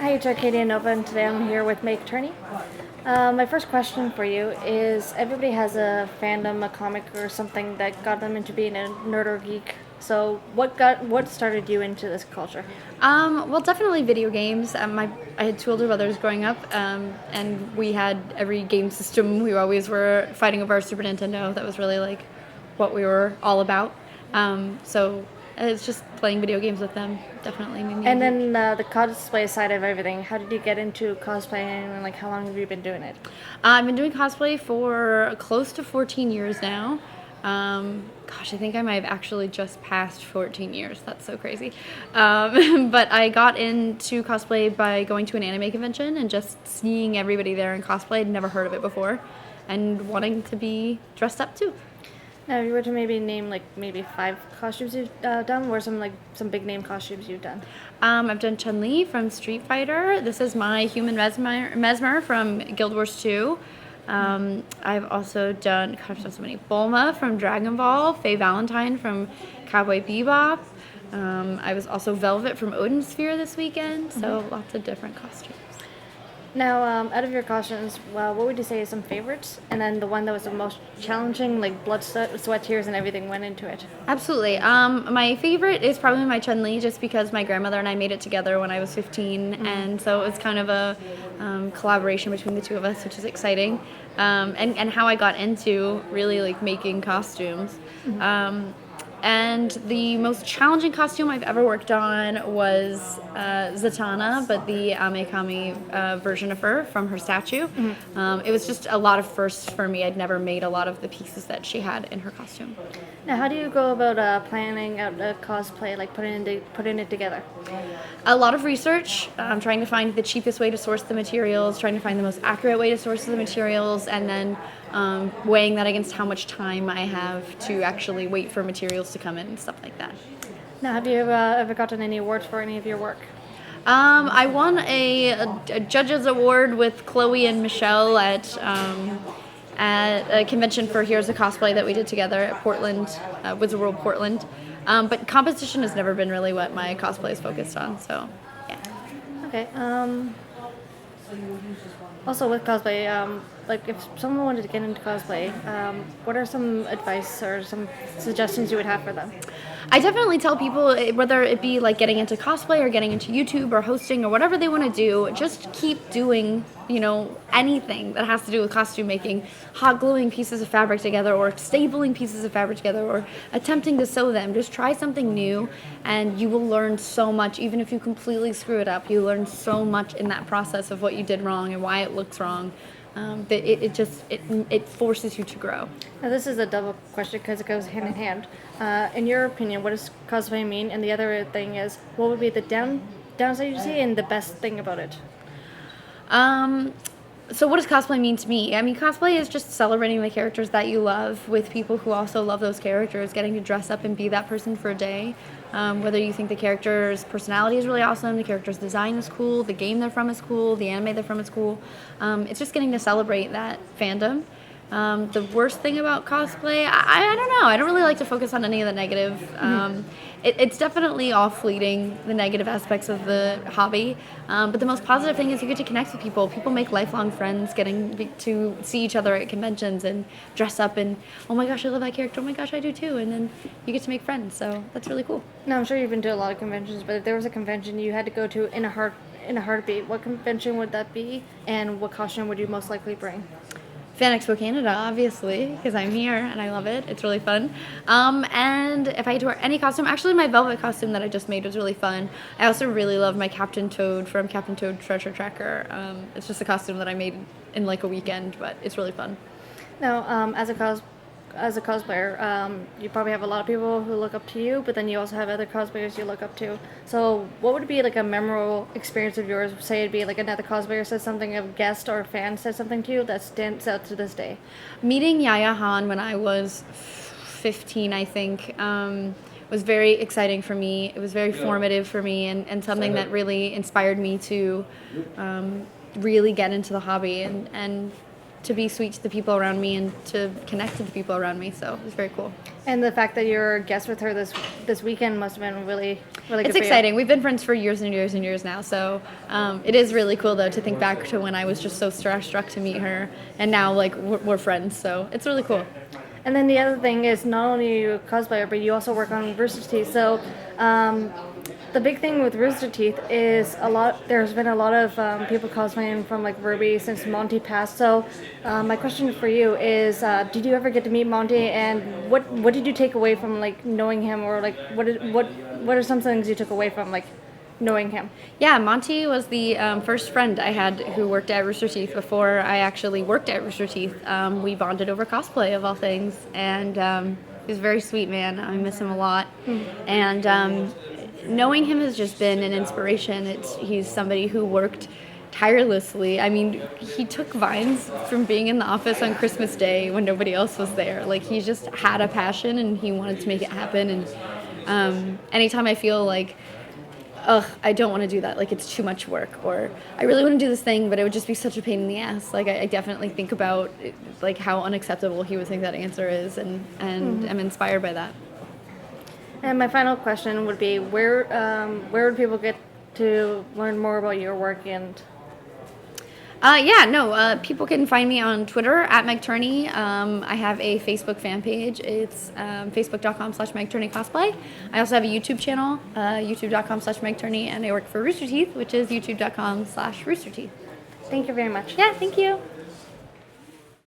Hi, it's Arcadia Nova, and today I'm here with Meg Turney. My first question for you is: everybody has a fandom, a comic, or something that got them into being a nerd or geek. So, what started you into this culture? Well, definitely video games. I had two older brothers growing up, and we had every game system. We always were fighting over our Super Nintendo. That was really like what we were all about. So it's just playing video games with them. Definitely made me a And geek. then the cosplay side of everything. How did you get into cosplaying, and like how long have you been doing it? I've been doing cosplay for close to 14 years now. Gosh, I think I might have actually just passed 14 years. That's so crazy. But I got into cosplay by going to an anime convention and just seeing everybody there in cosplay. I'd never heard of it before, and wanting to be dressed up too. Now, if you were to maybe name like maybe 5 costumes you've done, or some big name costumes you've done. I've done Chun-Li from Street Fighter. This is my human Mesmer from Guild Wars 2. I've also done, gosh, I've done so many. Bulma from Dragon Ball, Faye Valentine from Cowboy Bebop. I was also Velvet from Odin Sphere this weekend, so lots of different costumes. Now, out of your costumes, well, what would you say is some favorites? And then the one that was the most challenging, like blood, sweat, tears, and everything went into it. Absolutely. My favorite is probably my Chun-Li, just because my grandmother and I made it together when I was 15, and so it was kind of a collaboration between the two of us, which is exciting. And how I got into really like making costumes. And the most challenging costume I've ever worked on was Zatanna, but the Amekami version of her from her statue. It was just a lot of firsts for me. I'd never made a lot of the pieces that she had in her costume. Now, how do you go about planning out a cosplay, like putting it together? A lot of research, trying to find the cheapest way to source the materials, trying to find the most accurate way to source the materials, and then weighing that against how much time I have to actually wait for materials to come in and stuff like that. Now, have you ever gotten any awards for any of your work? I won a judges award with Chloe and Michelle at a convention for Heroes of Cosplay that we did together at Portland, Wizard World Portland. But competition has never been really what my cosplay is focused on, so yeah. Okay. Also, with cosplay, like if someone wanted to get into cosplay, what are some advice or some suggestions you would have for them? I definitely tell people, whether it be like getting into cosplay or getting into YouTube or hosting or whatever they want to do, just keep doing, anything that has to do with costume making, hot gluing pieces of fabric together or stapling pieces of fabric together or attempting to sew them. Just try something new and you will learn so much. Even if you completely screw it up, you learn so much in that process of what you did wrong and why it looks wrong. That it forces you to grow. Now, this is a double question because it goes hand in hand. In your opinion, what does cosplay mean? And the other thing is, what would be the downside you see and the best thing about it? So what does cosplay mean to me? I mean, cosplay is just celebrating the characters that you love with people who also love those characters, getting to dress up and be that person for a day. Whether you think the character's personality is really awesome, the character's design is cool, the game they're from is cool, the anime they're from is cool. It's just getting to celebrate that fandom. The worst thing about cosplay, I don't know. I don't really like to focus on any of the negative. It's definitely all fleeting, the negative aspects of the hobby. But the most positive thing is you get to connect with people. People make lifelong friends, getting to see each other at conventions and dress up and, oh my gosh, I love that character. Oh my gosh, I do too. And then you get to make friends. So that's really cool. Now, I'm sure you've been to a lot of conventions, but if there was a convention you had to go to in a heartbeat, what convention would that be, and what costume would you most likely bring? Fan Expo Canada, obviously, because I'm here and I love it. It's really fun. And if I had to wear any costume, actually my velvet costume that I just made was really fun. I also really love my Captain Toad from Captain Toad Treasure Tracker. It's just a costume that I made in like a weekend, but it's really fun. Now, as a cosplayer, you probably have a lot of people who look up to you, but then you also have other cosplayers you look up to. So, what would be like a memorable experience of yours? Say it'd be like another cosplayer says something, a guest or a fan says something to you that stands out to this day. Meeting Yaya Han when I was 15, I think, was very exciting for me. It was very formative for me and something that really inspired me to really get into the hobby and to be sweet to the people around me and to connect to the people around me. So it was very cool. And the fact that you're a guest with her this weekend must have been really, really good It's for you. exciting. We've been friends for years and years and years now. So it is really cool, though, to think back to when I was just so starstruck to meet her. And now, like, we're friends. So it's really cool. And then the other thing is not only are you a cosplayer, but you also work on Rooster Teeth. So the big thing with Rooster Teeth is there's been a lot of people cosplaying from like Ruby since Monty passed. So my question for you is, did you ever get to meet Monty, and what did you take away from like knowing him, or like what are some things you took away from like knowing him? Yeah, Monty was the first friend I had who worked at Rooster Teeth before I actually worked at Rooster Teeth. We bonded over cosplay, of all things, and he was a very sweet man. I miss him a lot. And knowing him has just been an inspiration. He's somebody who worked tirelessly. I mean, he took vines from being in the office on Christmas Day when nobody else was there. Like, he just had a passion and he wanted to make it happen. And anytime I feel like, ugh, I don't want to do that, like it's too much work, or I really want to do this thing, but it would just be such a pain in the ass. Like, I definitely think about like how unacceptable he would think that answer is, and I'm inspired by that. And my final question would be, where would people get to learn more about your work? And people can find me on Twitter at Meg Turney. I have a Facebook fan page. It's facebook.com/Meg Turney Cosplay. I also have a YouTube channel, youtube.com/Meg Turney, and I work for Rooster Teeth, which is youtube.com/Rooster Teeth. thank you very much. Yeah, thank you.